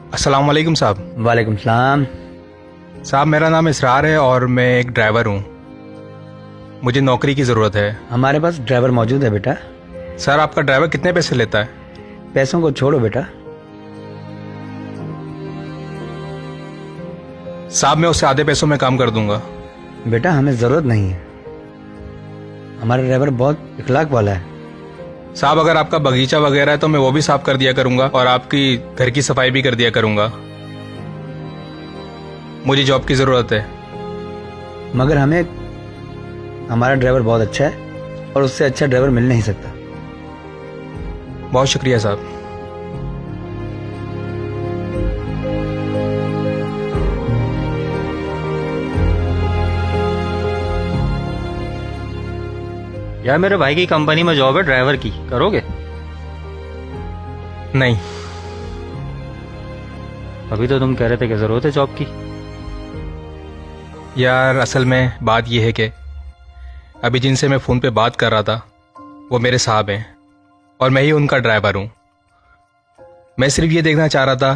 अस्सलाम वालेकुम साहब। वालेकुम सलाम। साहब मेरा नाम इसरार है और मैं एक ड्राइवर हूँ। मुझे नौकरी की ज़रूरत है। हमारे पास ड्राइवर मौजूद है बेटा। सर आपका ड्राइवर कितने पैसे लेता है? पैसों को छोड़ो बेटा। साहब मैं उससे आधे पैसों में काम कर दूंगा। बेटा हमें ज़रूरत नहीं है, हमारा ड्राइवर बहुत इखलाक वाला है। साहब अगर आपका बगीचा वगैरह है तो मैं वो भी साफ कर दिया करूंगा और आपकी घर की सफाई भी कर दिया करूंगा। मुझे जॉब की ज़रूरत है। मगर हमारा ड्राइवर बहुत अच्छा है और उससे अच्छा ड्राइवर मिल नहीं सकता। बहुत शुक्रिया साहब। यार मेरे भाई की कंपनी में जॉब है ड्राइवर की, करोगे? नहीं। अभी तो तुम कह रहे थे कि जरूरत है जॉब की। यार असल में बात यह है कि अभी जिनसे मैं फ़ोन पे बात कर रहा था वो मेरे साहब हैं और मैं ही उनका ड्राइवर हूँ। मैं सिर्फ ये देखना चाह रहा था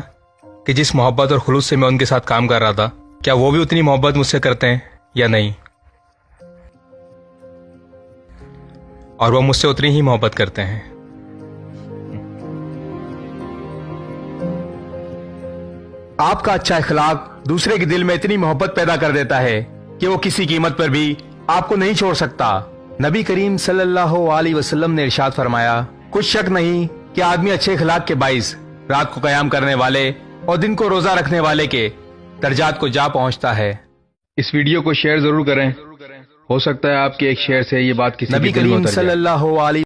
कि जिस मोहब्बत और खुलूस से मैं उनके साथ काम कर रहा था, क्या वो भी उतनी मोहब्बत मुझसे करते हैं या नहीं, और वो मुझसे उतनी ही मोहब्बत करते हैं। आपका अच्छा इखलाक दूसरे के दिल में इतनी मोहब्बत पैदा कर देता है कि वो किसी कीमत पर भी आपको नहीं छोड़ सकता। नबी करीम सल्लल्लाहु अलैहि वसल्लम ने इरशाद फरमाया, कुछ शक नहीं कि आदमी अच्छे इखलाक के बाइस रात को कयाम करने वाले और दिन को रोजा रखने वाले के दर्जात को जा पहुंचता है। इस वीडियो को शेयर जरूर करें। हो सकता है आपके एक शेयर से ये बात किसी नबी करीम सल्लल्लाहु अलैहि